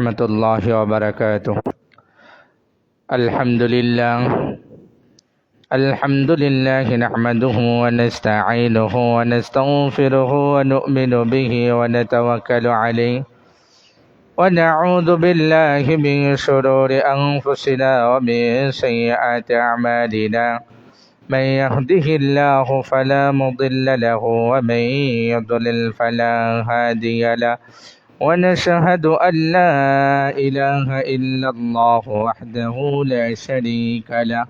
ورحمة الله وبركاته. الحمد لله نحمده ونستعينه ونستغفره ونؤمن به ونتوكل عليه ونعوذ بالله من شرور أنفسنا ومن سيئات أعمالنا. من يهده الله فلا مضل له ومن يضلل فلا هادي له، ونشهد أن لا إله إلا الله وحده لا شريك له،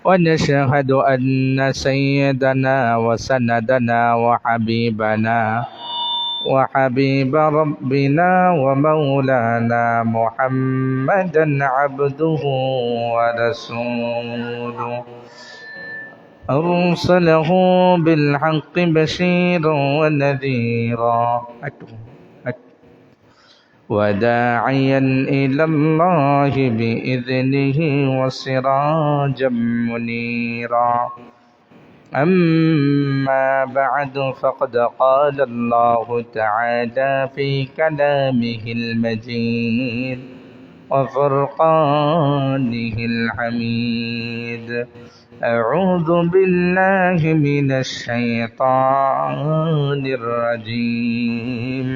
ونشهد أن سيدنا وسندنا وحبيب ربنا ومولانا محمدا عبده ورسوله، أرسله بالحق بشيرا ونذيرا وداعيا إلى الله بإذنه وسراجا منيرا. أما بعد فقد قال الله تعالى في كلامه المجيد وفرقانه الحميد: أعوذ بالله من الشيطان الرجيم.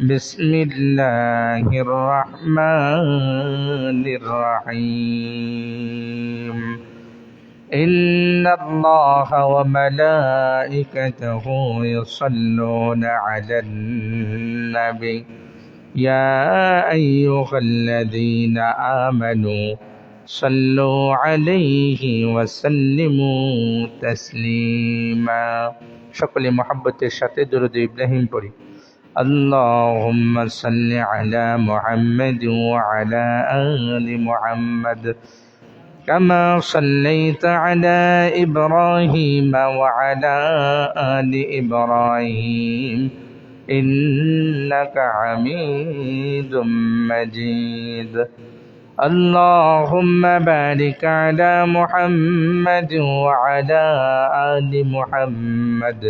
بسم الله الرحمن الرحيم. إن الله وملائكته يصلون على النبي يا أيها الذين آمنوا صلوا عليه وسلموا تسليما. সকলে মহব্বতের সাথে দরুদ ইব্রাহিম পড়ি। اللهم صل على محمد وعلى آل محمد كما صليت على إبراهيم وعلى آل إبراهيم إنك حميد مجيد. اللهم بارك على محمد وعلى آل محمد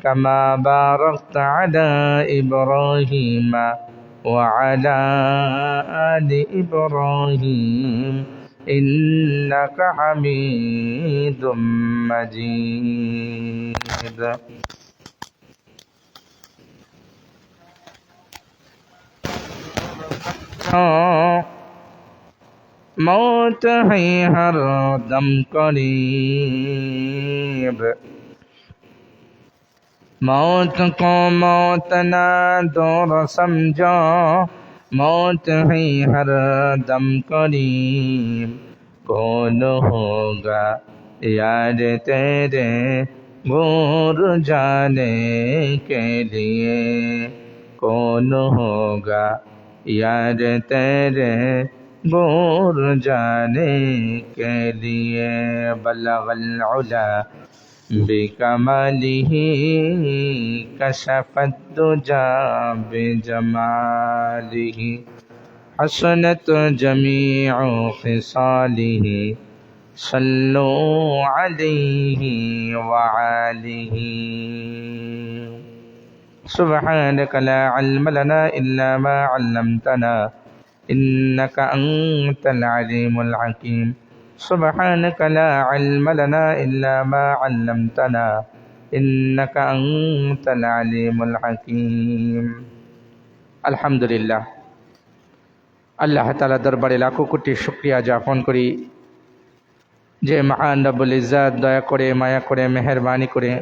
كما باركت على إبراهيم وعلى آل إبراهيم إنك حميد مجيد. मौत है हर दम करीब, मौत को मौत ना दूर समझो, मौत है हर दम करीब। कौन होगा यार तेरे दूर जाने के लिए, कौन होगा यार तेरे दूर जाने के लिए। बलगल उला बिकमालिही कशफत दुजा बिजमालिही, हसनत जमीउ खिसालिही सल्लु अलैहि व आलिही। सुब्हानक ला इल्म लना इल्ला मा अल्लमतना इन्नका अंतल अलीमुल हकीम। सुब्हानक ला इल्म लना इल्ला मा अल्लमतना इन्नका अंतल अलीमुल हकीम। আলহামদুলিল্লাহ, আল্লাহ তাআলা দরবারে লাখো কোটি শুকরিয়া জ্ঞাপন করি যে মহান রব্বুল ইজ্জত দয়া করে, মায়া করে, মেহেরবানি করে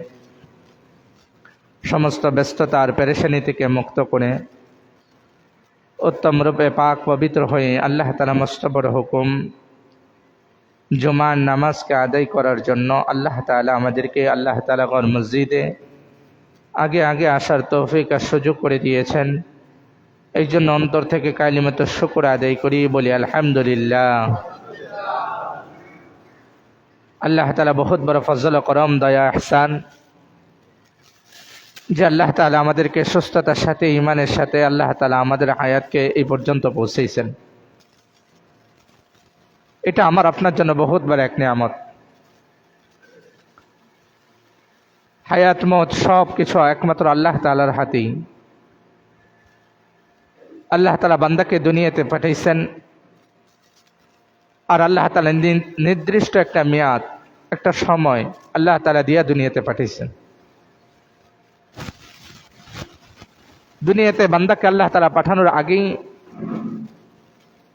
সমস্ত ব্যস্ততা আর পেরেশানি থেকে মুক্ত করে উত্তম রূপে পাক পবিত্র হয়ে আল্লাহ তাআলা মস্ত বড় হুকুম জুমার নামাজকে আদায় করার জন্য আল্লাহ তাআলা আমাদেরকে আল্লাহ তাআলা ঘর মসজিদে আগে আগে আসার তৌফিক আর সুযোগ করে দিয়েছেন। এই জন্য অন্তর থেকে কালিমাত শুকর আদায় করি, বলি আলহামদুলিল্লাহ। আল্লাহ তাআলা বহুত বড় ফজল করম, দয়া, ইহসান যে আল্লাহ তাআলা আমাদেরকে সুস্থতার সাথে, ঈমানের সাথে আল্লাহ তাআলা আমাদের হায়াতকে এই পর্যন্ত পৌঁছেছেন। এটা আমার আপনার জন্য বহুত বড় এক নিয়ামত। হায়াত মত সব কিছু একমাত্র আল্লাহ তাআলার হাতেই। আল্লাহ তাআলা বান্দাকে দুনিয়াতে পাঠাইছেন, আর আল্লাহ তাআলা নির্দিষ্ট একটা মেয়াদ, একটা সময় আল্লাহ তাআলা দিয়া দুনিয়াতে পাঠাইছেন। দুনিয়াতে বান্দাকে আল্লাহ তাআলা পাঠানোর আগেই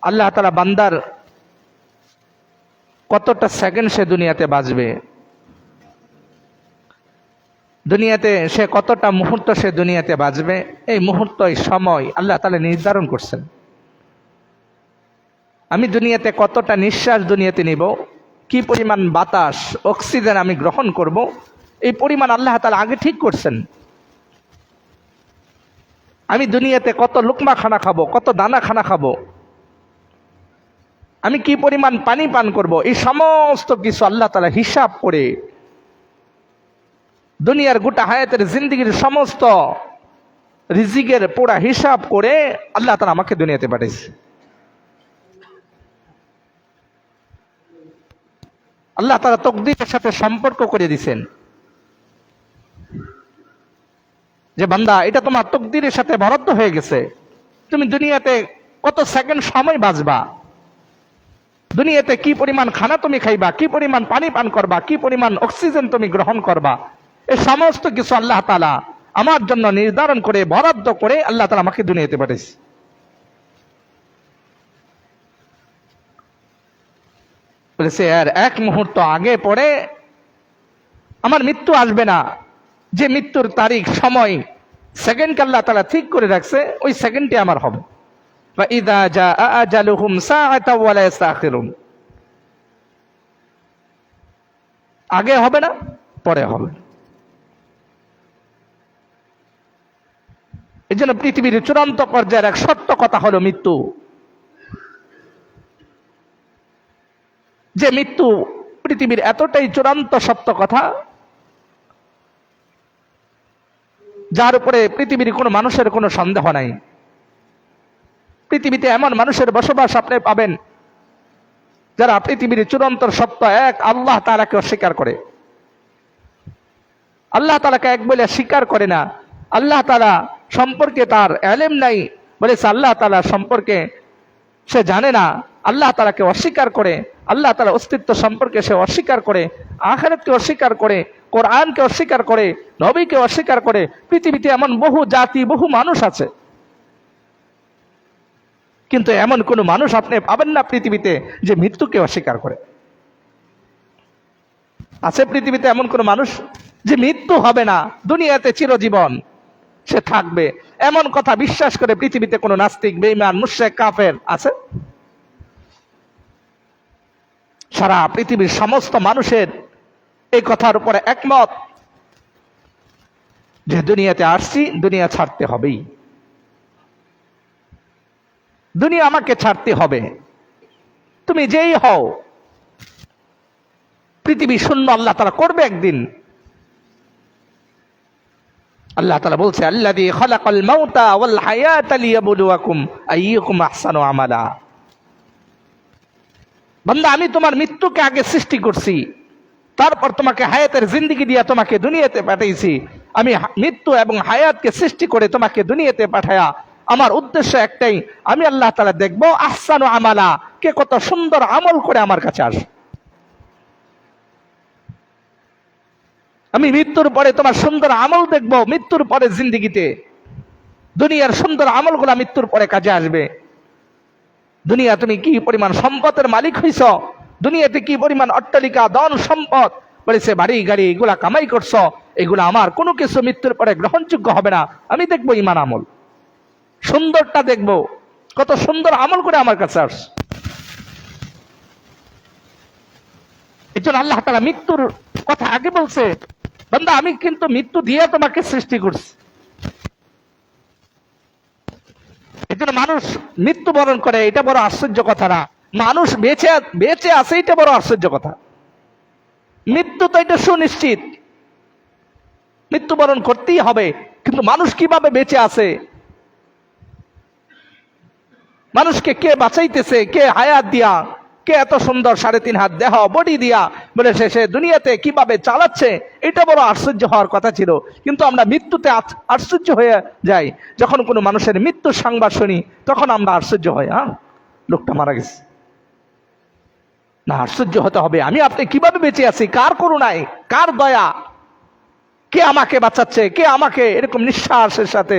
আল্লাহ তাআলা বান্দার কতটা সেকেন্ড সে দুনিয়াতে বাঁচবে, দুনিয়াতে সে কতটা মুহূর্ত সে দুনিয়াতে বাঁচবে, এই মুহূর্ত, এই সময় আল্লাহ তাআলা নির্ধারণ করছেন। আমি দুনিয়াতে কতটা নিঃশ্বাস দুনিয়াতে নিব, কি পরিমাণ বাতাস অক্সিজেন আমি গ্রহণ করব, এই পরিমাণ আল্লাহ তাআলা আগে ঠিক করছেন। আমি দুনিয়াতে কত লুকমা খানা খাবো, কত দানা খানা খাবো, আমি কি পরিমাণ পানি পান করব, এই সমস্ত কিছু আল্লাহ তাআলা হিসাব করে দুনিয়ার গোটা হায়াতের জিন্দেগির সমস্ত রিজিকের পুরা হিসাব করে আল্লাহ তাআলা আমাকে দুনিয়াতে পাঠিয়েছে। আল্লাহ তাআলা তাকদীরের সাথে সম্পর্ক করে দিয়েছেন যে বান্দা, এটা তোমার তাকদীরের সাথে বরাদ্দ হয়ে গেছে। তুমি দুনিয়াতে কত সেকেন্ড সময় বাঁচবা, দুনিয়াতে কি পরিমাণ খানা তুমি খাইবা, কি পরিমাণ পানি পান করবা, কি পরিমাণ অক্সিজেন তুমি গ্রহণ করবা, এই সমস্ত কিছু আল্লাহ তাআলা আমার জন্য নির্ধারণ করে বরাদ্দ করে আল্লাহ তাআলা আমাকে দুনিয়াতে পাঠিয়েছে। বলেছে আর এক মুহূর্ত আগে পরে আমার মৃত্যু আসবে না। যে মৃত্যুর তারিখ, সময়, সেকেন্ডকে আল্লাহ তাআলা ঠিক করে রাখছে, ওই সেকেন্ডটি আমার হবে। فإذا جاء أجلهم ساعة ولا يستأخرون, আগে হবে না, পরে হবে। এই জন্য পৃথিবীর চূড়ান্ত পর্যায়ের এক সত্য কথা হলো মৃত্যু। যে মৃত্যু পৃথিবীর এতটাই চূড়ান্ত সত্য কথা, যার উপরে পৃথিবীর কোনো মানুষের কোনো সন্দেহ নাই। পৃথিবীতে এমন মানুষের বসবাস আপনি পাবেন যারা পৃথিবীর চূড়ান্ত সত্য এক আল্লাহ তাআলাকে অস্বীকার করে, আল্লাহ তাআলাকে এক বলে স্বীকার করে না, আল্লাহ তাআলা সম্পর্কে তার ইলম নাই, বলেছে আল্লাহ তাআলা সম্পর্কে সে জানে না, আল্লাহ তাআলাকে অস্বীকার করে, আল্লাহ তাআলার অস্তিত্ব সম্পর্কে সে অস্বীকার করে, আখিরাতকে অস্বীকার করে, কোরআনকে অস্বীকার করে, নবীকে অস্বীকার করে। পৃথিবীতে এমন বহু জাতি, বহু মানুষ আছে, কিন্তু এমন কোন মানুষ আপনি পাবেন না পৃথিবীতে যে মৃত্যুকে অস্বীকার করে। আছে পৃথিবীতে এমন কোন মানুষ যে মৃত্যু হবে না, দুনিয়াতে চিরজীবন সে থাকবে, এমন কথা বিশ্বাস করে পৃথিবীতে কোন নাস্তিক, বেঈমান, মুশরিক, কাফের আছে? সারা পৃথিবীর সমস্ত মানুষের এই কথার উপরে একমত যে দুনিয়াতে আসছি, দুনিয়া ছাড়তে হবেই, দুনিয়া আমাকে ছাড়তে হবে। তুমি যেই হও, পৃথিবী শূন্য আল্লাহ তাআলা করবে একদিন। আল্লাহ তাআলা বলছে আল্লাযী খালাকাল মাউতা ওয়াল হায়াতা লিয়াবলুয়াকুম আইয়ুকুম আহসানু আমালা। বান্দা, আমি তোমার মৃত্যুকে আগে সৃষ্টি করছি, তারপর তোমাকে হায়াতের জিন্দেগি দিয়ে তোমাকে দুনিয়াতে পাঠাইছি। আমি মৃত্যু এবং হায়াতকে সৃষ্টি করে তোমাকে দুনিয়াতে পাঠায়া আমার উদ্দেশ্য একটাই, আমি আল্লাহ তাআলা দেখবো আহসানু আমালা, কে কত সুন্দর আমল করে আমার কাছে আসে। আমি মৃত্যুর পরে তোমার সুন্দর আমল দেখবো, মৃত্যুর পরে জিন্দেগিতে দুনিয়ার সুন্দর আমলগুলা মৃত্যুর পরে কাজে আসবে। দুনিয়া তুমি কি পরিমাণ সম্পদের মালিক হইছ, দুনিয়াতে কি পরিমাণ অট্টালিকা, ধন সম্পদ, বলেছে বাড়ি গাড়ি, এগুলা কামাই করছ, এগুলা আমার কোনো কিছু মৃত্যুর পরে গ্রহণযোগ্য হবে না। আমি দেখবো ঈমান আমল, সুন্দরটা দেখবো, কত সুন্দর আমল করে আমার কাছে আসছে। এই জন্য আল্লাহ তাআলা মৃত্যুর কথা আগে বলছে, বান্দা আমি কিন্তু মৃত্যু দিয়ে তোমাকে সৃষ্টি করছি। এই জন্য মানুষ মৃত্যুবরণ করে, এটা বড় আশ্চর্য কথা না। মানুষ বেঁচে আছে, এটা বড় আশ্চর্য কথা। মৃত্যু তো এটা সুনিশ্চিত, মৃত্যুবরণ করতেই হবে, কিন্তু মানুষ কিভাবে বেঁচে আছে, মানুষকে কে বাঁচাইতেছে, কে হায়াত দিয়া, কে এত সুন্দর 3.5 হাত দেহ বডি দিয়া বলে সে দুনিয়াতে কিভাবে চালাচ্ছে, এটা বড় আশ্চর্য হওয়ার কথা ছিল। কিন্তু আমরা মৃত্যুতে আশ্চর্য হয়ে যাই। যখন কোনো মানুষের মৃত্যুর সংবাদ শুনি তখন আমরা আশ্চর্য হই, লোকটা মারা গেছে। না, আশ্চর্য হতে হবে আমি আপনি কিভাবে বেঁচে আছি, কার করুণায়, কার দয়া, কে আমাকে বাঁচাচ্ছে, কে আমাকে এরকম নিঃশ্বাসের সাথে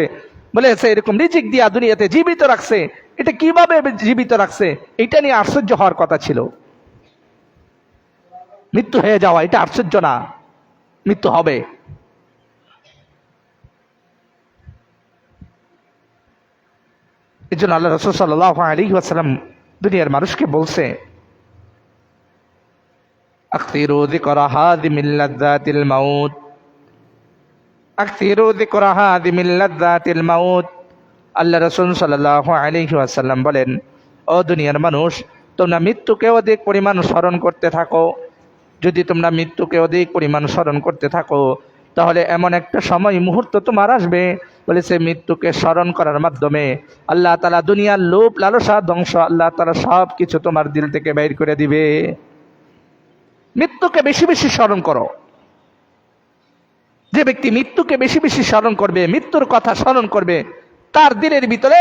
বলেছে এরকম রিজিক দিয়া দুনিয়াতে জীবিত রাখছে, এটা কিভাবে জীবিত রাখছে, এটা নিয়ে আশ্চর্য হওয়ার কথা ছিল। মৃত্যু হয়ে যাওয়া এটা আশ্চর্য না, মৃত্যু হবে। এই জন্য আল্লাহ রাসূল সাল্লাল্লাহু আলাইহি ওয়াসাল্লাম দুনিয়ার মানুষকে বলছে, আকসিরু যিকরা হাযিমিল লাযযাতিল মাউত, আকসিরু যিকরা হাযিমিল লাযযাতিল মাউত। আল্লাহ রাসূল সাল্লাল্লাহু আলাইহি ওয়াসাল্লাম বলেন, ও দুনিয়ার মানুষ, তোমরা মৃত্যুকে অধিক পরিমাণ স্মরণ করতে থাকো। যদি তোমরা মৃত্যুকে অধিক পরিমাণ স্মরণ করতে থাকো তাহলে এমন একটা সময় মুহূর্ত তোমার আসবে, বলেছে মৃত্যুকে স্মরণ করার মাধ্যমে আল্লাহ তাআলা দুনিয়ার লোভ লালসা ধ্বংস আল্লাহ তাআলা সব কিছু তোমার দিল থেকে বাইর করে দিবে। মৃত্যুকে বেশি বেশি স্মরণ করো। যে ব্যক্তি মৃত্যুকে বেশি বেশি স্মরণ করবে, মৃত্যুর কথা স্মরণ করবে, তার দিলের ভিতরে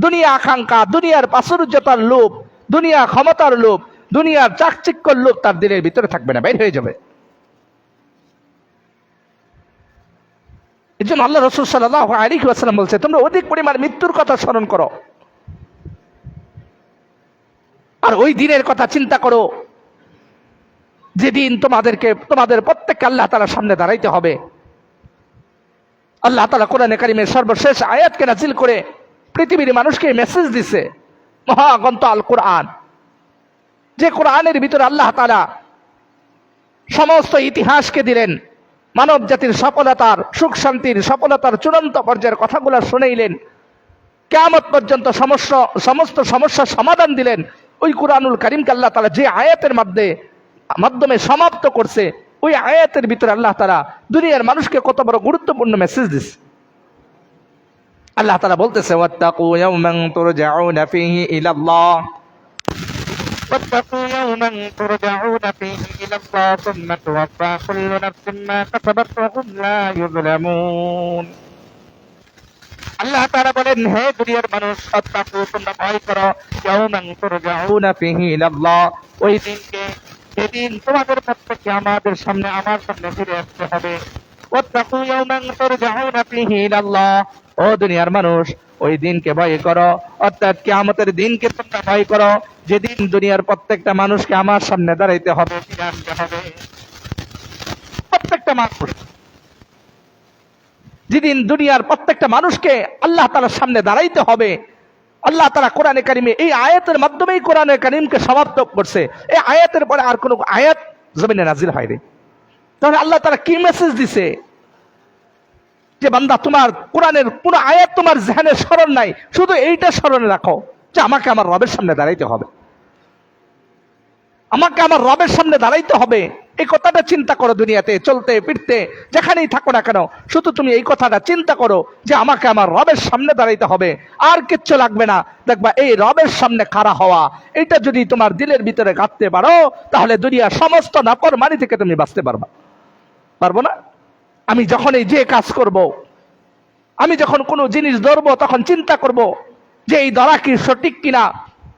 দুনিয়া আকাঙ্ক্ষা, দুনিয়ার প্রাচুর্যতার লোভ, দুনিয়া ক্ষমতার লোভ, দুনিয়ার চাকচিক্যর লোভ তার দিলের ভিতরে থাকবে না, বের হয়ে যাবে। এই জন্য আল্লাহ রাসূল সাল্লাল্লাহু আলাইহি ওয়াসাল্লাম বলছে, তোমরা অধিক পরিমাণ মৃত্যুর কথা স্মরণ করো আর ওই দিনের কথা চিন্তা করো যেদিন তোমাদের প্রত্যেককে আল্লাহ তাআলার সামনে দাঁড়াইতে হবে। আল্লাহ তাআলা কোরআনে কারিমের সর্বশেষ আয়াতকে নাজিল করে পৃথিবীর মানুষকে মেসেজ দিছে, মহাগ্রন্থ আল কোরআন, যে কোরআনের ভিতরে আল্লাহ তাআলা সমস্ত ইতিহাসকে দিলেন, মানব জাতির সফলতার, সুখ শান্তির সফলতার চূড়ান্ত পর্যায়ের কথাগুলো শুনাইলেন, কিয়ামত পর্যন্ত সমস্ত সমস্যার সমাধান দিলেন। ওই কোরআনুল কারীমকে আল্লাহ তাআলা যে আয়াতের মাধ্যমে সমাপ্ত করছে, ওই আয়াতের ভিতরে আল্লাহ তাআলা দুনিয়ার মানুষকে কত বড় গুরুত্বপূর্ণ মেসেজ দিচ্ছে। আল্লাহ তাআলা বলতেছে, ওয়াত্তাকু ইয়াওমান তুরজাউনা ফীহি ইলাল্লাহ, ওয়াত্তাকু ইয়াওমান তুরজাউনা ফীহি ইলাল্লাহ সুম্মা তুওয়াফা কুল্লু নাফসিন মা কাসাবাত ওয়া হুম লা ইউযলামুন। আল্লাহ তাআলা বলেন, হে দুনিয়ার মানুষ, ওয়াত্তাকু, তোমরা ভয় করো, ইয়াওমান তুরজাউনা ফীহি ইলাল্লাহ, ওই দিনকে যেদিন তোমাদের প্রত্যেককে আমার সামনে ফিরে আসতে হবে। ওয়াত্তাকু ইয়াওমান তুরজাউনা ফীহি ইলাল্লাহ, ও দুনিয়ার মানুষ, ওই দিনকে ভয় করো, অর্থাৎ কিয়ামতের দিনকে তোমরা ভয় করো, যেদিন দুনিয়ার প্রত্যেকটা মানুষকে আমার সামনে দাঁড়াইতে হবে, ফিরে আসতে হবে। প্রত্যেকটা মানুষ, যেদিন দুনিয়ার প্রত্যেকটা মানুষকে আল্লাহ তাআলার সামনে দাঁড়াইতে হবে। আল্লাহ তাআলা কোরআনে কারিমে এই আয়াতের মাধ্যমেই কোরআনে কারিমকে সমাপ্ত করছে। এই আয়াতের পরে আর কোনো আয়াত জমিনে নাজিল হয়নি। তাহলে আল্লাহ তাআলা কি মেসেজ দিছে? যে বান্দা, তোমার কোরআনের কোন আয়াত তোমার জেহনে স্মরণ নাই, শুধু এইটা স্মরণে রাখো যে আমাকে আমার রবের সামনে দাঁড়াইতে হবে, আমাকে আমার রবের সামনে দাঁড়াইতে হবে। এই কথাটা চিন্তা করো, দুনিয়াতে চলতে ফিরতে যেখানেই থাকো না কেন, শুধু তুমি এই কথাটা চিন্তা করো যে আমাকে আমার রবের সামনে দাঁড়াইতে হবে, আর কিচ্ছু লাগবে না। দেখবা এই রবের সামনে খাড়া হওয়া, এটা যদি তোমার দিলের ভিতরে গাঁথতে পারো, তাহলে দুনিয়ার সমস্ত নাফরমানি থেকে তুমি বাঁচতে পারবো না? আমি যখন এই যে কাজ করব, আমি যখন কোনো জিনিস ধরবো, তখন চিন্তা করব যে এই ধরা কি সঠিক কিনা,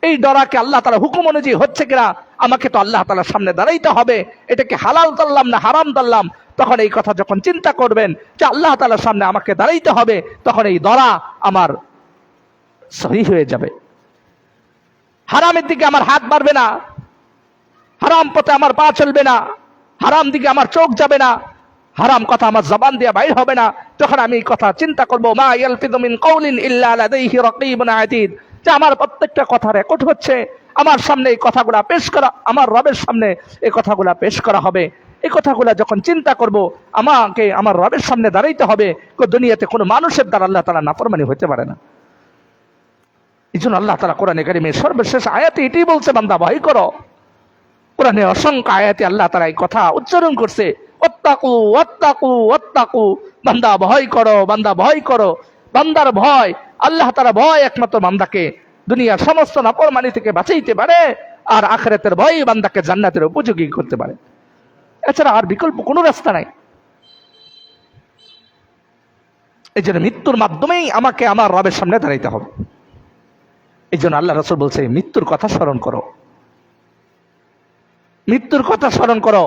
এই ধরাকে আল্লাহ তাআলা হুকুম অনুযায়ী হচ্ছে কিনা। আমাকে তো আল্লাহ তাআলার সামনে দাঁড়াইতে হবে, এটাকে হালাল ধরলাম না হারাম ধরলাম। তখন এই কথা যখন চিন্তা করবেন যে আল্লাহ তাআলার সামনে আমাকে দাঁড়াইতে হবে, তখন এই ধরা আমার সহি হয়ে যাবে। হারামের দিকে আমার হাত বাড়বে না, হারাম পথে আমার পা চলবে না, হারাম দিকে আমার চোখ যাবে না, হারাম কথা আমার জবান দিয়ে বাইর হবে না। তখন আমি এই কথা চিন্তা করবো, মা ইয়ালফিযু মিন কাউলিন ইল্লা লাদাইহি রাকীবুন আতীদ, যে আমার প্রত্যেকটা কথা রেকর্ড হচ্ছে, আমার সামনে এই কথাগুলা পেশ করা, আমার রবের সামনে এই কথাগুলা পেশ করা হবে। এই কথাগুলা যখন চিন্তা করব, আমাকে আমার রবের সামনে দাঁড়াইতে হবে। দুনিয়াতে কোনো মানুষের দ্বারা আল্লাহ তাআলা নাফরমানি হতে পারে না। এই জন্য আল্লাহ তাআলা কোরআনে কারীমের সর্বশেষ আয়াতে এটাই বলছে, বান্দা ভয় করো। কোরআনে অসংখ্য আয়াতে আল্লাহ তাআলা এই কথা উচ্চারণ করছে, ওয়াত্তাকু ওয়াত্তাকু ওয়াত্তাকু, বান্দা ভয় করো, বান্দা ভয় করো। বান্দার ভয়, আল্লাহ তাআলা ভয় একমাত্র বান্দাকে দুনিয়ার সমস্ত নাফরমানি থেকে বাঁচাইতে পারে, আর আখিরাতের ভয় বান্দাকে জান্নাতের উপযোগী করতে পারে। এছাড়া আর বিকল্প কোনো রাস্তা নাই। এই জন্য মৃত্যুর মাধ্যমেই আমাকে আমার রবের সামনে দাঁড়াইতে হবে। এই জন্য আল্লাহ রাসূল বলছে মৃত্যুর কথা স্মরণ করো, মৃত্যুর কথা স্মরণ করো,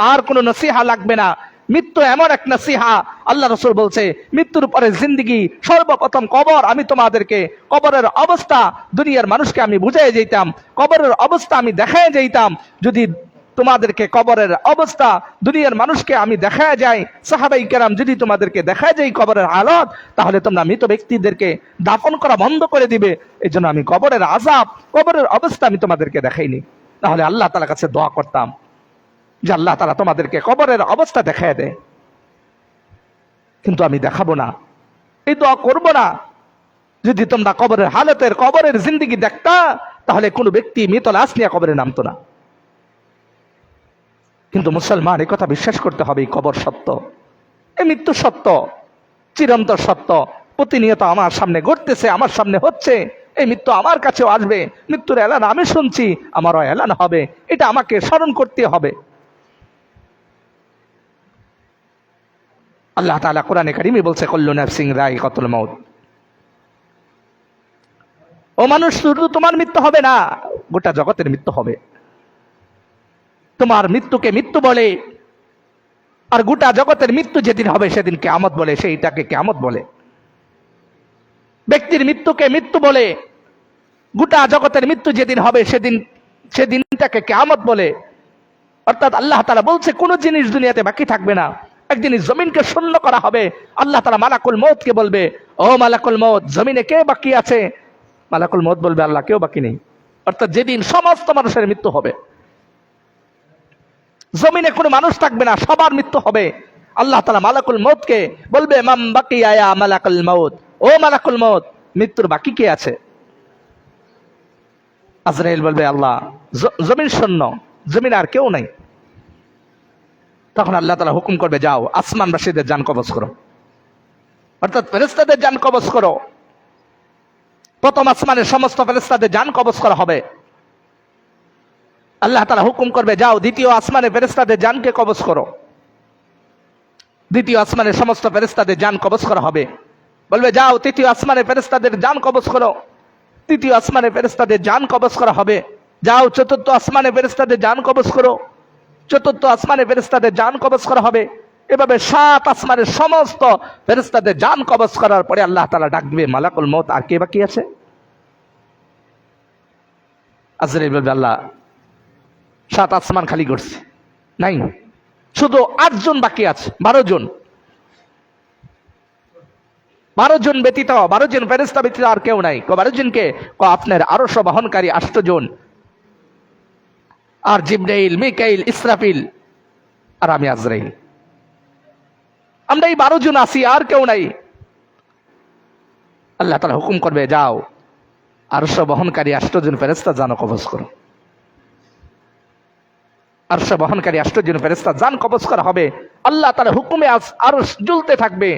আর কোনো নসিহা লাগবে না। মৃত্যু এমন এক নসিহা, আল্লাহ রাসূল বলছে মৃত্যুর পরে জিন্দেগি, সর্বপ্রথম কবর। আমি তোমাদেরকে কবরের অবস্থা দুনিয়ার মানুষকে আমি বুঝাই যেতাম, কবরের অবস্থা আমি দেখায় যেতাম। যদি তোমাদেরকে কবরের অবস্থা দুনিয়ার মানুষকে আমি দেখায় যাই, সাহাবাই কেরাম যদি তোমাদেরকে দেখায় যাই কবরের হালত, তাহলে তোমরা মৃত ব্যক্তিদেরকে দাফন করা বন্ধ করে দিবে। এই জন্য আমি কবরের আযাব, কবরের অবস্থা আমি তোমাদেরকে দেখাইনি। তাহলে আল্লাহ তাআলার কাছে দোয়া করতাম যে আল্লাহ তাআলা তোমাদেরকে কবরের অবস্থা দেখায় দেয়, কিন্তু আমি দেখাবো না, এই দোয়া করবো না। যদি তোমরা কবরের হালতের, কবরের জিন্দেগি দেখতা, তাহলে কোনো ব্যক্তি মৃত লাশ নিয়ে কবরে নামতো না। কিন্তু মুসলমান এই কথা বিশ্বাস করতে হবে, এই কবর সত্য, এই মৃত্যু সত্য, চিরন্তর সত্য, প্রতিনিয়ত আমার সামনে ঘটতেছে, আমার সামনে হচ্ছে। এই মৃত্যু আমার কাছেও আসবে, মৃত্যুর এলান আমি শুনছি, আমারও এলান হবে, এটা আমাকে স্মরণ করতে হবে। আল্লাহ তাআলা কোরআনে কারিমে বলছে কুল্লু নাফসিন যায়িকাতুল মাউত। ও মানুষ, শুধু তোমার মৃত্যু হবে না, গোটা জগতের মৃত্যু হবে। তোমার মৃত্যুকে মৃত্যু বলে, আর গোটা জগতের মৃত্যু যেদিন হবে সেদিন কিয়ামত বলে, সেইটাকে কিয়ামত বলে। ব্যক্তির মৃত্যুকে মৃত্যু বলে, গোটা জগতের মৃত্যু যেদিন হবে সেদিনটাকে কিয়ামত বলে। অর্থাৎ আল্লাহ তাআলা বলছে কোনো জিনিস দুনিয়াতে বাকি থাকবে না। একদিন জমিনকে শূন্য করা হবে। আল্লাহ তাআলা মালাকুল মউতকে বলবে, ও মালাকুল মউত, জমিনে কে বাকি আছে? মালাকুল মউত বলবে, আল্লাহ, কেউ বাকি নেই। অর্থাৎ যেদিন সমস্ত মানুষের মৃত্যু হবে, জমিনে কোনো মানুষ থাকবে না, সবার মৃত্যু হবে। আল্লাহ তাআলা মালাকুল মউতকে বলবে, মাম বাকিয়া ইয়া মালাকুল মউত, ও মালাকুল মউত, মৃত্যুর বাকি কে আছে? আজরাইল বলবে, আল্লাহ, জমিন শূন্য, জমিন আর কেউ নাই। তখন আল্লাহ তাআলা হুকুম করবে, যাও আসমানবাসীদের জান কবজ করো, অর্থাৎ ফেরেশতাদের জান কবজ করো। প্রথম আসমানের সমস্ত ফেরেশতাদের জান কবজ করা হবে। আল্লাহ তাআলা হুকুম করবে, যাও দ্বিতীয় আসমানের ফেরেশতাদের জানকে কবজ করো। দ্বিতীয় আসমানের সমস্ত ফেরেশতাদের জান কবজ করা হবে। বলবে, যাও তৃতীয় আসমানের ফেরেশতাদের জান কবজ করো। তৃতীয় আসমানের ফেরেশতাদের জান কবজ করা হবে। যাও চতুর্থ আসমানের ফেরেশতাদের জান কবজ করো। চতুর্থ আসমানের ফেরেশতাদের জান কবজ করা হবে। এভাবে 7 আসমানের সমস্ত ফেরেশতাদের জান কবজ করার পরে আল্লাহ তাআলা ডাক দিবে, মালাকুল মউত, আর কে বাকি আছে? আজরাইল বলবে, আল্লাহ, 7 আসমান খালি করছে, নাই, শুধু 8 জন বাকি আছে, 12 জন। 12 জন ব্যতীত, 12 জন ফেরেশতা ব্যতীত আর কেউ নাই। 12 জনকে? আপনার আরশ বহনকারী 8 জন, আর জিবরাইল, মিকাইল, ইসরাফিল, আর আমি আজরাইল। আমরা এই 12 জন আছি, আর কেউ নাই। আল্লাহ তাআলা হুকুম করবে, যাও আরশ বহনকারী 8 জন ফেরেশতা জান কবজ করো। আরশ বহনকারী 8 জন ফেরেশতা জান কবজ করা হবে। আল্লাহ তাআলা হুকুমে আরশ ঝুলতে থাকবে।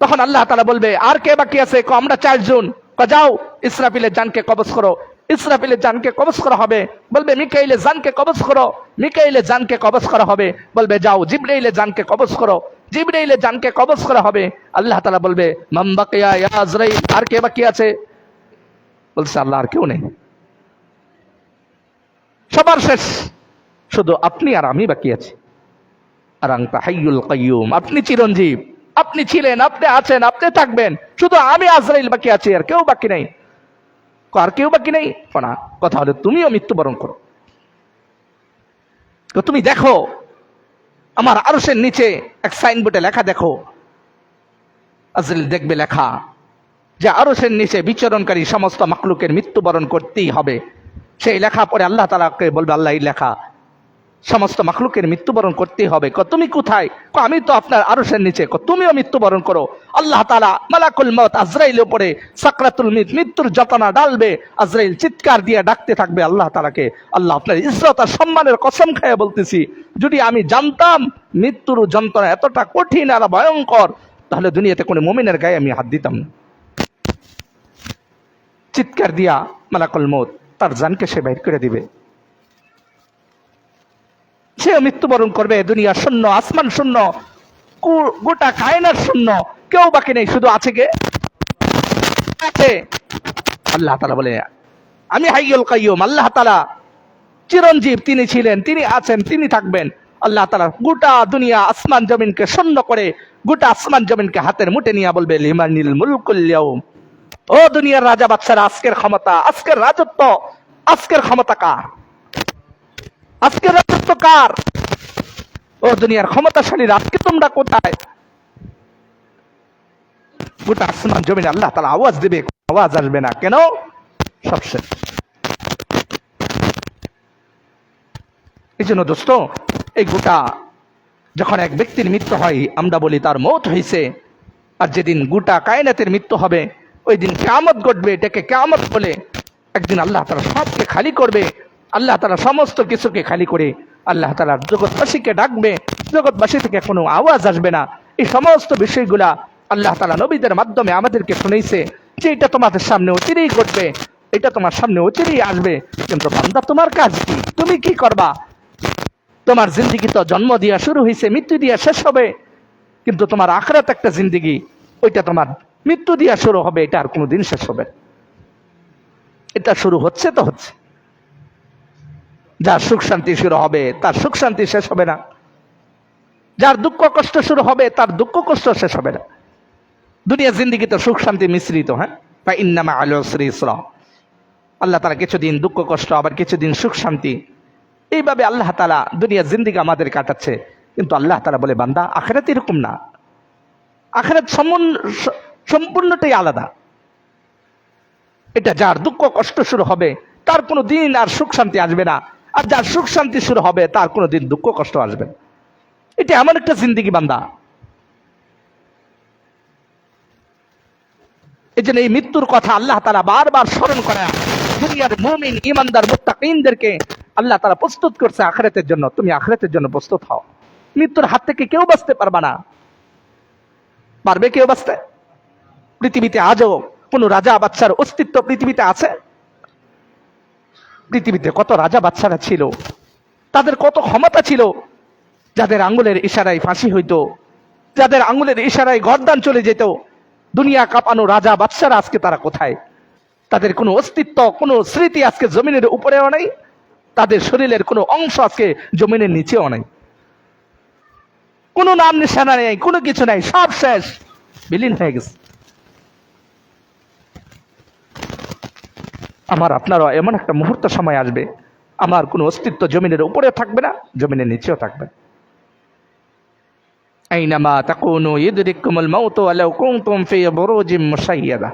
তখন আল্লাহ তাআলা বলবে, আর কে বাকি আছে? আমরা 4 জন। যাও ইসরাফিলের জানকে কবজ করো। ইসরাফিলের জানকে কবজ করা হবে। বলবে, মিকাইলের জানকে কবজ করো। মিকাইলের জানকে কবজ করা হবে। বলবে, যাও জিবরাইলের জানকে কবজ করো। জিবরাইলের জানকে কবজ করা হবে। আল্লাহ তাআলা বলবে, মান বাকিয়া ইয়া আজরাইল, আর কে বাকি আছে? বলছে, আল্লাহ, আর কেউ নেই, সবার শেষ, শুধু আপনি আর আমি বাকি আছি। আর আনতা হাইয়ুল কাইয়ুম, আপনি চিরঞ্জীব, আপনি ছিলেন, আপনি আছেন, আপনি থাকবেন, শুধু আমি আজরাইল বাকি আছি, আর কেউ বাকি নেই। আর কেউ বাকি নেই না, কথা হলো তুমিও মৃত্যুবরণ করো। তো তুমি দেখো আমার আরশের নিচে এক সাইনবোর্ডে লেখা, দেখো আজরাইল দেখবে লেখা যে আরশের নিচে বিচরণকারী সমস্ত মাখলুকের মৃত্যুবরণ করতেই হবে। সেই লেখা পরে আল্লাহ তাআলাকে বলবে, আল্লাহ, এই লেখা সমস্ত মাখলুকের মৃত্যুবরণ করতেই হবে। তুমি কোথায়? আমি তো আপনার আরশের নিচে। তুমিও মৃত্যুবরণ করো। আল্লাহ তাআলা মালাকুল মউত আজরাইলের উপরে সাকরাতুল মৃত্যুর যন্ত্রণা ডালবে। আজরাইল চিৎকার দিয়ে ডাকতে থাকবে আল্লাহ তাআলাকে। আল্লাহ, আপনার ইজ্জত আর সম্মানের কসম খেয়ে বলতেছি, যদি আমি জানতাম মৃত্যুর যন্ত্রণা এতটা কঠিন আর ভয়ঙ্কর, তাহলে দুনিয়াতে কোনো মুমিনের গায়ে আমি হাত দিতাম না। চিৎকার দিয়া মালাকুল মউত তার জানকে সে বাইর করে দিবে। সেও মৃত্যুবরণ করবে। দুনিয়া শূন্য, আসমান শূন্য, গোটা কায়নাত শূন্য, কেউ বাকি নেই। শুধু আছে কে? আছে আল্লাহ তাআলা। বলে আমি হাইয়ুল কাইয়ুম। আল্লাহ তাআলা চিরঞ্জীব, তিনি ছিলেন, তিনি আছেন, তিনি থাকবেন। আল্লাহ তাআলা গোটা দুনিয়া আসমান জমিনকে শূন্য করে, গোটা আসমান জমিনকে হাতের মুঠে নিয়ে বলবে লিমানিল মুলকুল ইয়াউম। ও দুনিয়ার রাজা বাদশারা, আজকের ক্ষমতা, আজকের রাজত্ব, আজকের ক্ষমতা কার? আজকের রাজত্ব কার? ও দুনিয়ার ক্ষমতাশালীরা, আজকে তোমরা কোথায়? গোটা আসমান জমিন আল্লাহ তাআলা আওয়াজ দেবে, আওয়াজ আসবে না। কেন? সব শেষ। এই জন্য দোস্ত, এই গোটা যখন এক ব্যক্তির মৃত্যু হয় আমরা বলি তার মওত হয়েছে। আর যেদিন গোটা কায়নাতের মৃত্যু হবে ওই দিন কিয়ামত ঘটবে। এটাকে কিয়ামত বলে। একদিন আল্লাহ তাআলা সবকে খালি করবে। আল্লাহ তাআলা সমস্ত কিছুকে খালি করে আল্লাহ তাআলা জগৎবাসীকে ডাকবে। জগৎবাসী থেকে কোনো আওয়াজ আসবে না। এই সমস্ত বিষয়গুলা আল্লাহ তাআলা নবীদের মাধ্যমে আমাদেরকে শুনাইছে যে এটা তোমাদের সামনে অচিরেই ঘটবে, এটা তোমার সামনে অচিরেই আসবে। কিন্তু বান্দা, তোমার কাজ কি? তুমি কি করবা? তোমার জিন্দেগি তো জন্ম দিয়া শুরু হয়েছে, মৃত্যু দিয়া শেষ হবে। কিন্তু তোমার আখিরাত একটা জিন্দেগি, ওইটা তোমার মৃত্যু দিয়া শুরু হবে, এটা আর কোনোদিন শেষ হবে? এটা শুরু হচ্ছে তো হচ্ছে। যার সুখ শান্তি শুরু হবে তার সুখ শান্তি শেষ হবে না। যার দুঃখ কষ্ট শুরু হবে তার দুঃখ কষ্ট শেষ হবে না। দুনিয়ার জিন্দেগি তো সুখ শান্তি মিশ্রিত। হ্যাঁ, বা ইন্নামা আল উসরি ইসরা। আল্লাহ তাআলা কিছুদিন দুঃখ কষ্ট, আবার কিছুদিন সুখ শান্তি, এইভাবে আল্লাহ তাআলা দুনিয়ার জিন্দেগি আমাদের কাটাচ্ছে। কিন্তু আল্লাহ তাআলা বলে, বান্দা, আখিরাত এরকম না। আখিরাত সম্পূর্ণটাই আলাদা। এটা যার দুঃখ কষ্ট শুরু হবে তার কোনো দিন আর সুখ শান্তি আসবে না। আর যার সুখ শান্তি শুরু হবে তার কোনো দিন দুঃখ কষ্ট আসবে না। এটা এমন একটা জিন্দেগি বান্দা। এই জন্য এই মৃত্যুর কথা আল্লাহ তাআলা বারবার স্মরণ করে। দুনিয়ার মুমিন, ঈমানদার, মুত্তাকিনদেরকে আল্লাহ তাআলা প্রস্তুত করছে আখিরাতের জন্য। তুমি আখিরাতের জন্য প্রস্তুত হও। মৃত্যুর হাত থেকে কেউ বাঁচতে পারবে না। পারবে কেউ বাঁচতে? পৃথিবীতে আজও কোন রাজা বাদশার অস্তিত্ব পৃথিবীতে আছে? পৃথিবীতে কত রাজা বাদশারা ছিল, তাদের কত ক্ষমতা ছিল, যাদের আঙ্গুলের ইশারায় ফাঁসি হইতো, যাদের আঙ্গুলের ইশারায় গর্দান চলে যেত। দুনিয়া কাঁপানো রাজা বাদশারা আজকে তারা কোথায়? তাদের কোনো অস্তিত্ব, কোনো স্মৃতি আজকে জমিনের উপরেও নেই। তাদের শরীরের কোনো অংশ আজকে জমিনের নিচেও নেই। কোনো নাম নিশানা নেই, কোনো কিছু নাই, সব শেষ, বিলীন হয়ে গেছে। আমার আপনারও এমন একটা মুহূর্ত সময় আসবে, আমার কোনো অস্তিত্ব জমিনের উপরেও থাকবে না, জমিনের নিচেও থাকবে না। আইনামা তাকুনু ইউদরিকুমুল মাউতু ওয়ালাউ কুনতুম ফি বুরুজিম মুশাইয়াদা।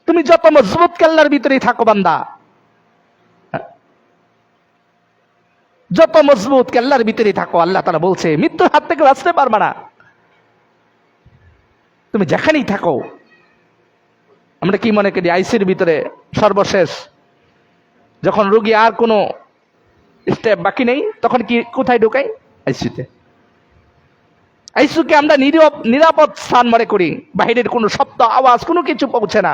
তুমি যত মজবুত কেল্লার ভিতরেই থাকো বান্দা, যত মজবুত কেল্লার ভিতরেই থাকো, আল্লাহ তাআলা বলছে মৃত্যুর হাত থেকে বাঁচতে পারবে না। তুমি যেখানেই থাকো। আমরা কি মনে করি আইসির ভিতরে সর্বশেষ, যখন রোগী আর কোনো স্টেপ বাকি নেই, তখন কি কোথায় ঢোকাই? আইসিতে। আইসিউকে আমরা নিরাপদ স্থান মনে করি। বাহিরের কোনো শব্দ, আওয়াজ, কোনো কিছু পৌঁছে না।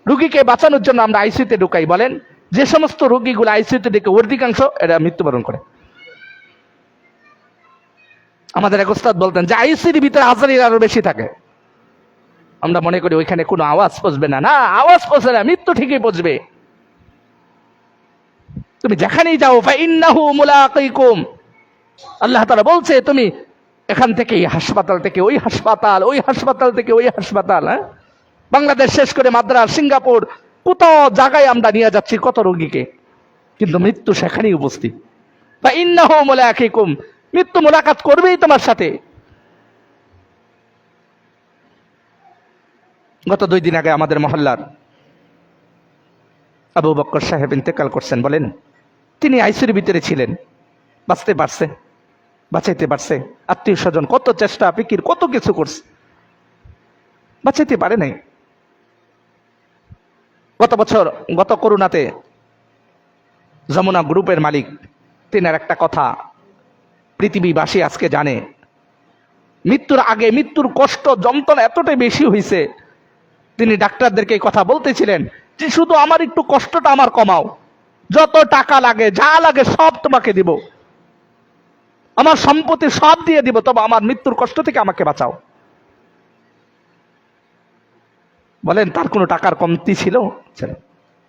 রোগীকে বাঁচানোর জন্য আমরা আইসিউতে ঢুকাই। বলেন, যে সমস্ত রোগীগুলো আইসিউতে ঢুকে অধিকাংশ এরা মৃত্যুবরণ করে। আমাদের এক ওস্তাদ বলতেন যে আইসিউর ভিতরে হাজারের আরো বেশি থাকে। আমরা মনে করি ওইখানে কোনো আওয়াজ পৌঁছবে না। না, আওয়াজ পৌঁছে না, মৃত্যু ঠিকই পৌঁছবে। তুমি যেখানেই যাও, ফাইন্নাহু মুলাকিকুম। আল্লাহ তাআলা বলছে তুমি এখান থেকে এই হাসপাতাল থেকে ওই হাসপাতাল, ওই হাসপাতাল থেকে ওই হাসপাতাল, হ্যাঁ, বাংলাদেশ শেষ করে মাদ্রাজ, সিঙ্গাপুর, কত জায়গায় আমরা নিয়ে যাচ্ছি কত রোগীকে, কিন্তু মৃত্যু সেখানেই উপস্থিত। ফাইন্নাহু মুলাকিকুম, মৃত্যু মোলাকাত করবেই তোমার সাথে। গত 2 দিন আগে আমাদের মহল্লার আবু বকর সাহেব ইন্তেকাল করছেন। বলেন, তিনি আইসিউর ভিতরে ছিলেন, বাঁচতে পারছে, বাঁচাইতে পারছে। আত্মীয় স্বজন কত চেষ্টা ফিকির কত কিছু করছে, বাঁচাইতে পারে নাই। গত বছর, গত করোনাতে যমুনা গ্রুপের মালিক, তিনার একটা কথা পৃথিবীবাসী আজকে জানে। মৃত্যুর আগে মৃত্যুর কষ্ট যন্ত্রণা এতটাই বেশি হয়েছে, তিনি ডাক্তারদেরকে এই কথা বলতেছিলেন যে শুধু আমার একটু কষ্টটা আমার কমাও, যত টাকা লাগে, যা লাগে সব তোমাকে দিব, আমার সম্পত্তি সব দিয়ে দিব, তবে আমার মৃত্যুর কষ্ট থেকে আমাকে বাঁচাও। বলেন তার কোনো টাকার কমতি ছিল?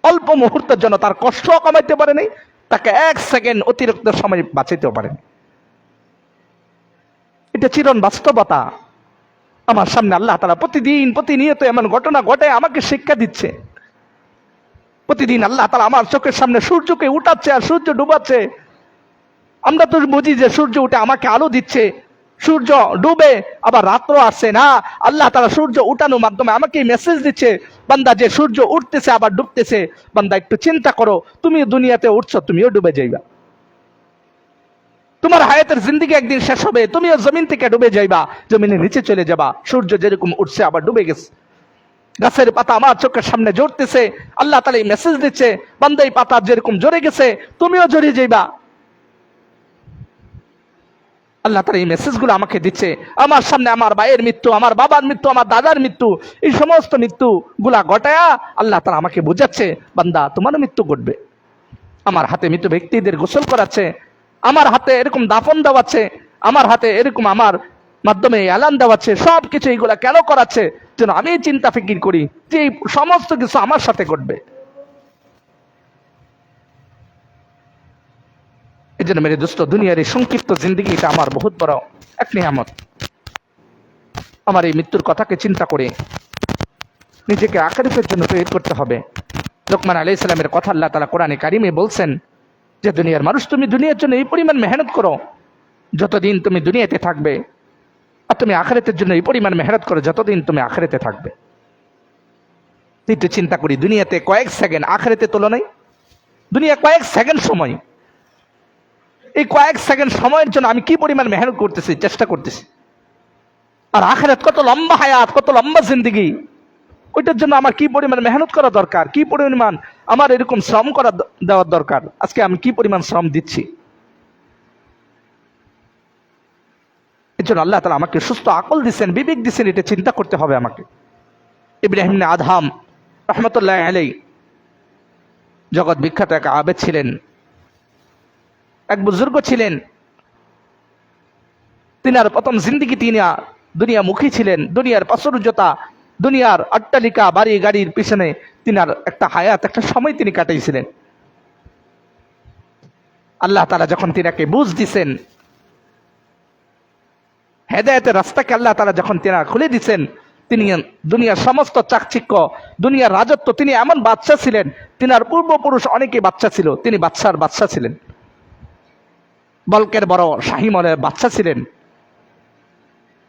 অল্প মুহূর্তের জন্য তার কষ্ট কমাইতে পারে নাই, তাকে 1 সেকেন্ড অতিরিক্ত সময় বাঁচাইতেও পারেন। এটা চিরন বাস্তবতা। আমার সামনে আল্লাহ তাআলা প্রতিদিন প্রতিনিয়ত এমন ঘটনা ঘটে আমাকে শিক্ষা দিচ্ছে। প্রতিদিন আল্লাহ তাআলা আমার চোখের সামনে সূর্যকে উঠাচ্ছে আর সূর্য ডুবাচ্ছে। আমরা তো বুঝি যে সূর্য উঠে আমাকে আলো দিচ্ছে, সূর্য ডুবে আবার রাত্র আসছে না, আল্লাহ তাআলা সূর্য উঠানোর মাধ্যমে আমাকে মেসেজ দিচ্ছে, বান্দা যে সূর্য উঠতেছে আবার ডুবতেছে, বান্দা একটু চিন্তা করো, তুমি দুনিয়াতে উঠছো, তুমিও ডুবে যাইবা। তোমার হায়াতের জিন্দেগি একদিন শেষ হবে, তুমিও জমিন থেকে ডুবে যাইবা, জমিনের নিচে চলে যাবা। সূর্য যেরকম উঠছে আবার ডুবে গেছে, গাছের পাতা আমার চোখের সামনে জ্বলতেছে, আল্লাহ তাআলা এই মেসেজ দিচ্ছে, বান্দা এই পাতা যেরকম জ্বলে গেছে তুমিও জ্বলে যাইবা। আল্লাহ তাআলা এই মেসেজগুলো আমাকে দিচ্ছে। আমার সামনে আমার ভাইয়ের মৃত্যু, আমার বাবার মৃত্যু, আমার দাদার মৃত্যু, এই সমস্ত মৃত্যুগুলা ঘটায়া আল্লাহ তাআলা আমাকে বোঝাচ্ছে, বান্দা তোমারও মৃত্যু ঘটবে। আমার হাতে মৃত ব্যক্তিদের গোসল করাচ্ছে, আমার হাতে এরকম দাফন দেওয়াচ্ছে, আমার হাতে এরকম আমার মাধ্যমে এলান দেওয়াচ্ছে। সব কিছু এইগুলা কেন করাচ্ছে? যেন আমি চিন্তা ফিকির করি যে এই সমস্ত কিছু আমার সাথে ঘটবে। এই জন্য মেরে দোস্ত, দুনিয়ার এই সংক্ষিপ্ত জিন্দগি এটা আমার বহুত বড় এক নিয়ামত। আমার এই মৃত্যুর কথাকে চিন্তা করে নিজেকে আখিরাতের জন্য তৈরি করতে হবে। লোকমান আলাইহিস সালামের কথা আল্লাহ তাআলা কোরআনে কারিমে বলছেন যে দুনিয়ার মানুষ, তুমি দুনিয়ার জন্য এই পরিমাণ মেহনত করো যতদিন তুমি দুনিয়াতে থাকবে, আর তুমি আখিরাতের জন্য এই পরিমাণ মেহনত করো যতদিন তুমি আখিরাতে থাকবে। একটু চিন্তা করি, দুনিয়াতে কয়েক সেকেন্ড, আখিরাতের তুলনায় দুনিয়া কয়েক সেকেন্ড সময়। এই কয়েক সেকেন্ড সময়ের জন্য আমি কি পরিমাণ মেহনত করতেছি, চেষ্টা করতেছি। আর আখিরাত কত লম্বা হায়াত, কত লম্বা জিন্দেগি, ওইটার জন্য আমার কি পরিমাণ মেহনত করা দরকার, কি পরিমাণ আমার এরকম শ্রম করা দেওয়ার দরকার। আজকে আমি কি পরিমাণ শ্রম দিচ্ছি। এর জন্য আল্লাহ তাআলা আমাকে সুস্থ আকল দিচ্ছেন, বিবেক দিচ্ছেন, এটা চিন্তা করতে হবে আমাকে। ইব্রাহিম ইবনে আদহাম রাহমাতুল্লাহি আলাইহি জগৎ বিখ্যাত এক আবেদ ছিলেন, এক বুজুর্গ ছিলেন। তিনার প্রথম জিন্দেগি তিনি দুনিয়ামুখী ছিলেন। দুনিয়ার প্রাচুর্যতা, দুনিয়ার অট্টালিকা, বাড়ি গাড়ির পিছনে তিনার একটা হায়াত, একটা সময় তিনি কাটাইছিলেন। আল্লাহ তাআলা যখন তিনাকে বুঝ দিছেন, হেদায়েতের রাস্তাকে আল্লাহ তাআলা যখন তিনা খুলে দিছেন, তিনি দুনিয়ার সমস্ত চাকচিক্য, দুনিয়ার রাজত্ব, তিনি এমন বাদশা ছিলেন, তিনার পূর্বপুরুষ অনেকে বাদশা ছিল, তিনি বাদশার বাদশা ছিলেন, বলকের বড় শাহিমলের বাদশা ছিলেন।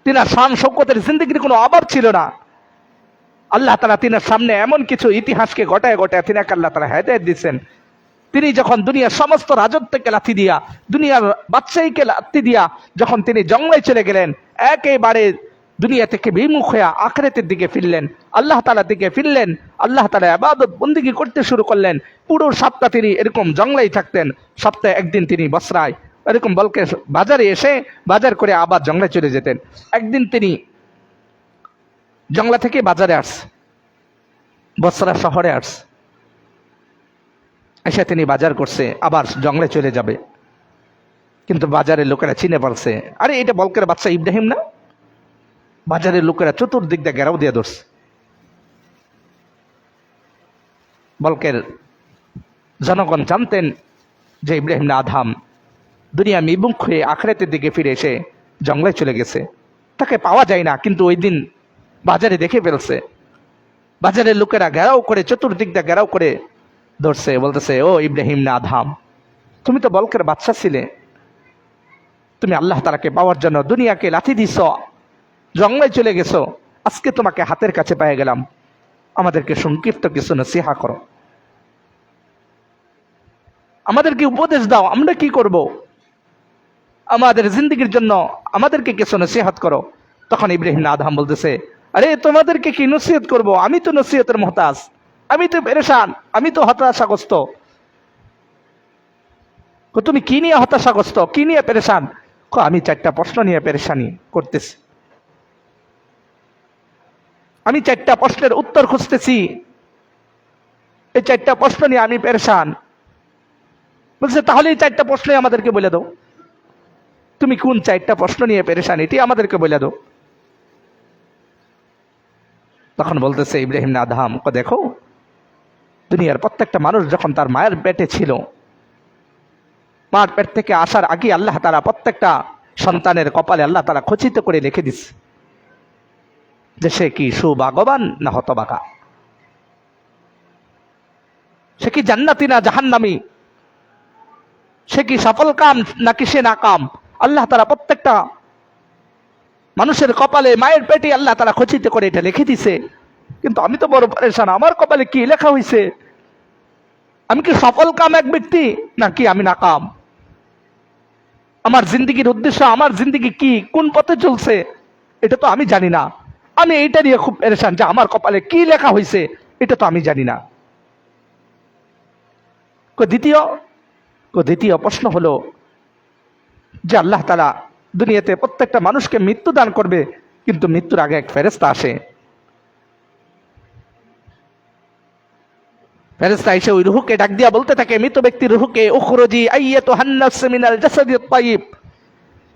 তিনার শান শৌকতের জিন্দেগির কোনো অভাব ছিল না। আল্লাহ তাআলা তিনার সামনে এমন কিছু ইতিহাসকে ঘটায় ঘটায় তিনাকে আল্লাহ তাআলা হেদায়েত দিচ্ছেন। তিনি যখন দুনিয়ার সমস্ত রাজত্বকে লাথি দিয়া, দুনিয়ার বাদশাহীকে লাথি দিয়া যখন তিনি জঙ্গলে চলে গেলেন, একেবারে দুনিয়া থেকে বিমুখ হয়ে আখিরাতের দিকে ফিরলেন, আল্লাহ তাআলার দিকে ফিরলেন, আল্লাহ তাআলা ইবাদত বন্দেগী করতে শুরু করলেন। পুরো সপ্তাহ তিনি এরকম জঙ্গলেই থাকতেন। সপ্তাহে একদিন তিনি বসরায় এরকম বলকে বাজারে এসে বাজার করে আবার জঙ্গলে চলে যেতেন। একদিন তিনি জঙ্গলা থেকে বাজারে আসছে, বসরা শহরে আসছে, এসে তিনি বাজার করছে, আবার জঙ্গলে চলে যাবে। কিন্তু বাজারের লোকেরা চিনে পারছে, আরে এটা বলকের বাচ্চা ইব্রাহিম না। বাজারের লোকেরা চতুর্দিক দিয়ে ঘেরাও দিয়ে ধরছে। বলকের জনগণ জানতেন যে ইব্রাহিম না আদহাম দুনিয়া বিমুখ হয়ে আখিরাতের দিকে ফিরে এসে জঙ্গলে চলে গেছে, তাকে পাওয়া যায় না। কিন্তু ওই দিন বাজারে দেখে ফেলছে। বাজারের লোকেরা ঘেরাও করে, চতুর্দিক দিয়ে ঘেরাও করে ধরছে, বলতেছে, ও ইব্রাহিম না আদহাম, তুমি তো বলকের বাদশা ছিলে, তুমি আল্লাহ তাআলাকে পাওয়ার জন্য দুনিয়াকে লাথি দিছ, জঙ্গলে চলে গেছো, আজকে তোমাকে হাতের কাছে পেয়ে গেলাম, আমাদেরকে সংক্ষিপ্ত কিছু নসিহা করো, আমাদেরকে উপদেশ দাও, আমরা কি করব, আমাদের জিন্দগির জন্য আমাদেরকে কিছু নসিহত করো। তখন ইব্রাহিম না আদহাম বলতেছে, আরে তোমাদেরকে কি নসিহত করব, আমি তো নসিহতের মুহতাজ, আমি তো পেরেশান, আমি তো হতাশাগ্রস্ত। তুমি কি নিয়ে হতাশাগ্রস্ত, কি নিয়ে পেরেশান? আমি 4টা প্রশ্ন নিয়ে পেরেশানি করতেছি, আমি 4টা প্রশ্নের উত্তর খুঁজতেছি, এই 4টা প্রশ্ন নিয়ে আমি পেরেশান। বলছে তাহলে এই 4টা প্রশ্নই আমাদেরকে বলে দাও, তুমি কোন 4টা প্রশ্ন নিয়ে পেরেশান এটি আমাদেরকে বলে দাও। তখন বলতেছে ইব্রাহিম আদহাম, দেখো দুনিয়ার প্রত্যেকটা মানুষ যখন তার মায়ের পেটে ছিল, মার পেট থেকে আসার আগে আল্লাহ তাআলা প্রত্যেকটা সন্তানের কপালে আল্লাহ তাআলা খচিত করে লিখে দিচ্ছে যে সে কি সুভাগ্যবান না হতভাগা, সে কি জান্নাতি না জাহান্নামী, সে কি সফল কাম নাকি সে নাকাম। আল্লাহ তাআলা প্রত্যেকটা মানুষের কপালে মায়ের পেটে আল্লাহ তাআলা খচিত করে এটা লিখে দিছে। কিন্তু আমি তো বড় পরেশান, আমার কপালে কি লেখা হয়েছে, আমি কি সফল কাম এক ব্যক্তি নাকি আমি নাকাম, আমার জিন্দিগির উদ্দেশ্য, আমার জিন্দিগি কি, কোন পথে চলছে এটা তো আমি জানি না। আমি এইটা নিয়ে খুব পেরেশান যে আমার কপালে কি লেখা হয়েছে এটা তো আমি জানি না। দ্বিতীয় প্রশ্ন হলো যে আল্লাহ তাআলা দুনিয়াতে প্রত্যেকটা মানুষকে মৃত্যু দান করবে, কিন্তু মৃত্যুর আগে এক ফেরেশতা আসে, ফেরেশতা এসে ওই রূহকে ডাক দিয়া বলতে থাকে, মৃত ব্যক্তির রূহকে, উখরুজি আইয়াতুহান নাফস মিনাল জাসাদিত তাইয়িব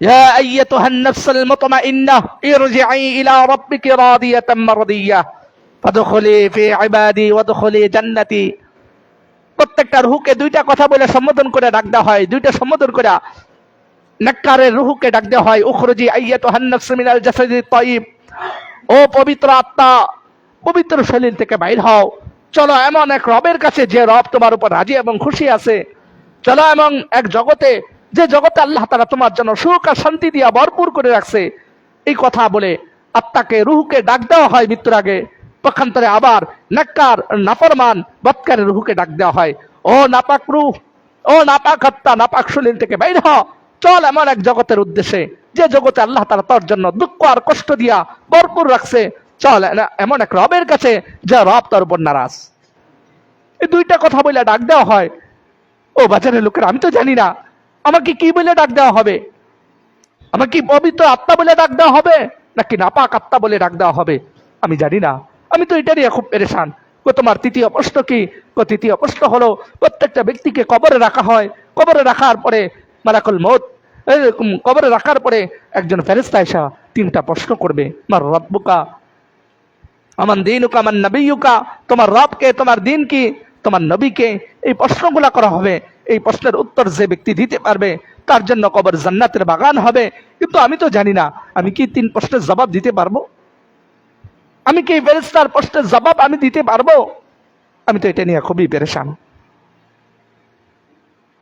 ইয়া আইয়াতুহান নাফসুল মুতমাইন্নাহ ইরজিই ইলা রাব্বিকি রাদিয়াতাম মারদিয়াহ ফাদখুলি ফি ইবাদি ওয়াদখুলি জান্নাতি। প্রত্যেকটা রূহকে 2টা কথা বলে সম্বোধন করে ডাক দেওয়া হয়, 2টা সম্বোধন করে নেককারের রূহকে ডাক দেওয়া হয়, উখরুজি আইয়াতুহান নাফস মিনাল জাসাদিত তাইয়িব, ও পবিত্র আত্মা, পবিত্র শরীর থেকে বাইর হও, চলো এমন এক রবের কাছে যে রব তোমার উপর রাজি এবং খুশি আছে, চলো এমন এক জগতে যে জগতে আল্লাহ তাআলা তোমার জন্য সুখ আর শান্তি দিয়া ভরপুর করে রাখছে। এই কথা বলে আত্মাকে, রূহকে ডাক দেওয়া হয় মৃত্যুর আগে। পক্ষান্তরে আবার নেককার নাফরমান বদকারের রূহকে ডাক দেওয়া হয়, ও নাপাক রূহ, ও নাপাক আত্মা, নাপাক শরীর থেকে বাইর হ, চল এমন এক জগতের উদ্দেশ্যে যে জগতে আল্লাহ তাআলা তোর জন্য দুঃখ আর কষ্ট দিয়া ভরপুর রাখছে, চল এমন এক রবের কাছে যে রব তোর উপর নারাজ। এই 2টা কথা বলে ডাক দেওয়া হয়। ও বাজারের লোকের, আমি তো জানি না আমাকে কি বলে ডাক দেওয়া হবে, আমাকে কি পবিত্র আত্মা বলে ডাক দেওয়া হবে নাকি নাপাক আত্মা বলে ডাক দেওয়া হবে, আমি জানি না। আমি তো এটা নিয়ে খুব পেরেশান। তোমার 3য় প্রশ্ন কি? 3য় প্রশ্ন হলো, প্রত্যেকটা ব্যক্তিকে কবরে রাখা হয়, কবরে রাখার পরে মালাকুল মউত, কবরে রাখার পরে একজন ফেরেশতা এসে 3টা প্রশ্ন করবে, মার রব্বুকা, আমান দীনুকা, আমান নবিয়ুকা, তোমার রবকে, তোমার দিন কি, তোমার নবীকে। এই প্রশ্নগুলা করা হবে। এই প্রশ্নের উত্তর যে ব্যক্তি দিতে পারবে তার জন্য কবর জান্নাতের বাগান হবে। কিন্তু আমি তো জানি না আমি কি 3 প্রশ্নের জবাব দিতে পারবো, আমি কি ফেরেশতার প্রশ্নের জবাব আমি দিতে পারবো। আমি তো এটা নিয়ে খুবই পেরেশান।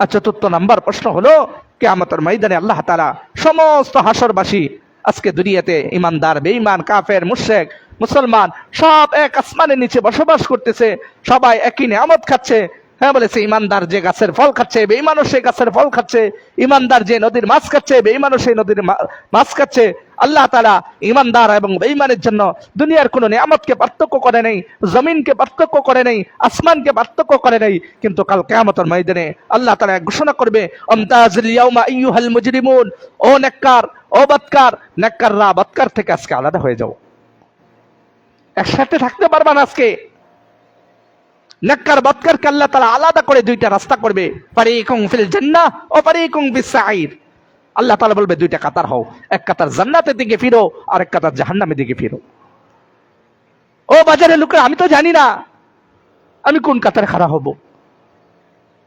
আর 4 নাম্বার প্রশ্ন হলো, কিয়ামতের ময়দানে আল্লাহ তাআলা সমস্ত হাসরবাসী, আজকে দুনিয়াতে ইমানদার, বেঈমান, কাফের, মুশরিক, মুসলমান সব এক আসমানের নিচে বসবাস করতেছে, সবাই একই নিয়ামত খাচ্ছে। হ্যাঁ বলেছে, ইমানদার যে গাছের ফল খাচ্ছে, বেঈমানও সেই গাছের ফল খাচ্ছে। ইমানদার যে নদীর মাছ খাচ্ছে, বেঈমানও সেই নদীর মাছ খাচ্ছে। আল্লাহ তাআলা ইমানদার এবং বেঈমানের জন্য দুনিয়ার কোনো নিয়ামতকে পার্থক্য করে নেই, জমিনকে পার্থক্য করে নেই, আসমানকে পার্থক্য করে নেই। কিন্তু কাল কিয়ামতের ময়দানে আল্লাহ তাআলা ঘোষণা করবে, আমতাজিল ইয়াউমা আইয়ুহাল মুজরিমুন, ও নেককার, ও বদকার, নেককাররা বদকার থেকে আজকে আলাদা হয়ে যাও, একসাথে থাকতে পারবা না। আজকে নেককার বদকারকে আল্লাহ তাআলা আলাদা করে 2টা রাস্তা করবে, ফারিকুম ফিল জান্নাহ ও ফারিকুম ফিস সাঈর। আল্লাহ তাআলা বলবে 2টা কাতার হও, এক কাতার জান্নাতের দিকে ফিরো আর এক কাতার জাহান্নামের দিকে ফিরো। ও বাজারের লোকেরা, আমি তো জানি না আমি কোন কাতারে খাড়া হব,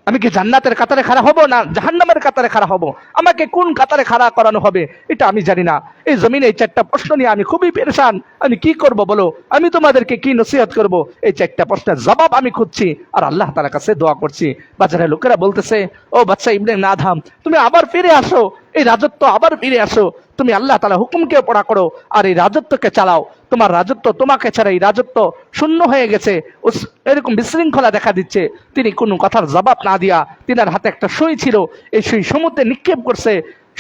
আমি কি জান্নাতের কাতারে খাড়া হব না জাহান্নামের কাতারে খাড়া হব, আমাকে কোন কাতারে খাড়া করানো হবে এটা আমি জানি না। এই জমিনে এই 4টা প্রশ্ন নিয়ে আমি খুবই পেরেশান। আমি কি করব বলো, আমি তোমাদেরকে কি নসিহত করব? এই 4টা প্রশ্নের জবাব আমি খুঁজছি আর আল্লাহ তাআলার কাছে দোয়া করছি। বাজারের লোকেরা বলতেছে, ও বাচ্চা ইবনে আদম, তুমি আবার ফিরে আসো, এই রাজত্ব আবার ফিরে আসো, তুমি আল্লাহ তাআলা হুকুমকে পড়া করো আর এই রাজত্বকে চালাও। তোমার রাজত্ব তোমাকে ছাড়া এই রাজত্ব শূন্য হয়ে গেছে, এরকম বিশৃঙ্খলা দেখা দিচ্ছে। তিনি কোনো কথার জবাব না দিয়া, তিনার হাতে একটা সুই ছিল, এই সুই সমুদ্রে নিক্ষেপ করছে।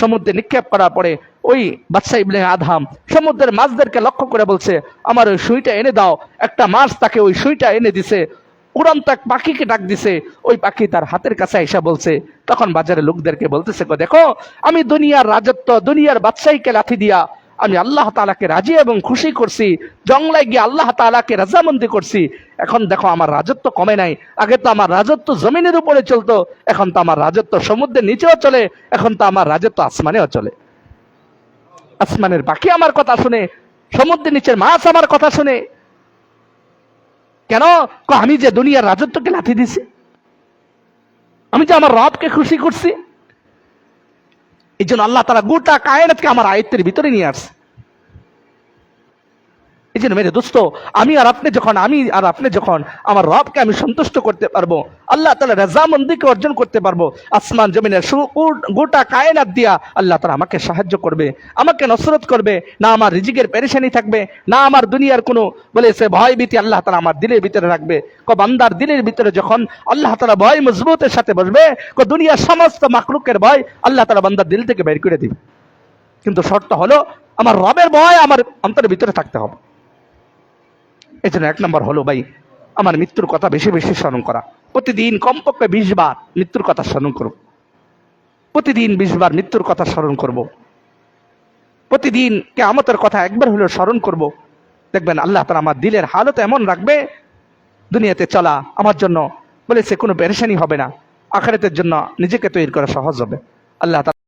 সমুদ্রে নিক্ষেপ করার পরে ওই বাদশা ইবনে আদম সমুদ্রের মাছদেরকে লক্ষ্য করে বলছে, আমার ওই সুইটা এনে দাও। একটা মাছ তাকে ওই সুইটা এনে দিছে। উড়ন্ত এক পাখিকে ডাক দিছে, ওই পাখি তার হাতের কাছে এসে বলছে, তখন বাজারে লোকদেরকে বলতেছে, দেখো আমি দুনিয়ার রাজত্ব, দুনিয়ার বাদশাহীকে লাথি দিয়া আমি আল্লাহ তাআলাকে রাজি এবং খুশি করছি, জঙ্গলায় গিয়ে আল্লাহ তাআলাকে রাজামন্দি করছি। এখন দেখো আমার রাজত্ব কমে নাই। আগে তো আমার রাজত্ব জমিনের উপরে চলতো, এখন তো আমার রাজত্ব সমুদ্রের নিচেও চলে, এখন তো আমার রাজত্ব আসমানেও চলে। আসমানের পাখি আমার কথা শুনে, সমুদ্রের নিচের মাছ আমার কথা শুনে। কেন? আমি যে দুনিয়ার রাজত্বকে লাথি দিছি, আমি যে আমার রবকে খুশি করছি। এই জন্য আল্লাহ তাআলা গোটা কায়নাতকে আমার আয়ত্তের ভিতরে নিয়ে আসছে। এই জন্য মেরে দোস্ত, আমি আর আপনি যখন আমার রবকে আমি সন্তুষ্ট করতে পারবো, আল্লাহ তাআলা রাজামন্দিকে অর্জন করতে পারবো, আসমান জমিনের গোটা কায়নাত দিয়া আল্লাহ তাআলা আমাকে সাহায্য করবে, আমাকে নসরত করবে। না আমার রিজিকের পেরেশানি থাকবে, না আমার দুনিয়ার কোনো বলেছে ভয় ভীতি আল্লাহ তাআলা আমার দিলের ভিতরে রাখবে। বান্দার দিলের ভিতরে যখন আল্লাহ তাআলা ভয় মজবুতের সাথে বসবে, দুনিয়ার সমস্ত মাখলুকের ভয় আল্লাহ তাআলা বান্দার দিল থেকে বের করে দিবে। কিন্তু শর্ত হলো আমার রবের ভয় আমার অন্তরের ভিতরে থাকতে হবে। এই জন্য 1 নম্বর হলো ভাই, আমার মৃত্যুর কথা বেশি বেশি স্মরণ করা। প্রতিদিন কমপক্ষে 20 বার মৃত্যুর কথা স্মরণ করব। প্রতিদিন 20 বার মৃত্যুর কথা স্মরণ করব। প্রতিদিন কিয়ামতের কথা একবার হলেও স্মরণ করব। দেখবেন আল্লাহ তাআলা আমার দিলের হালত এমন রাখবে, দুনিয়াতে চলা আমার জন্য বলেছে কোনো পেরেশানি হবে না, আখিরাতের জন্য নিজেকে তৈরি করা সহজ হবে। আল্লাহ তাআলা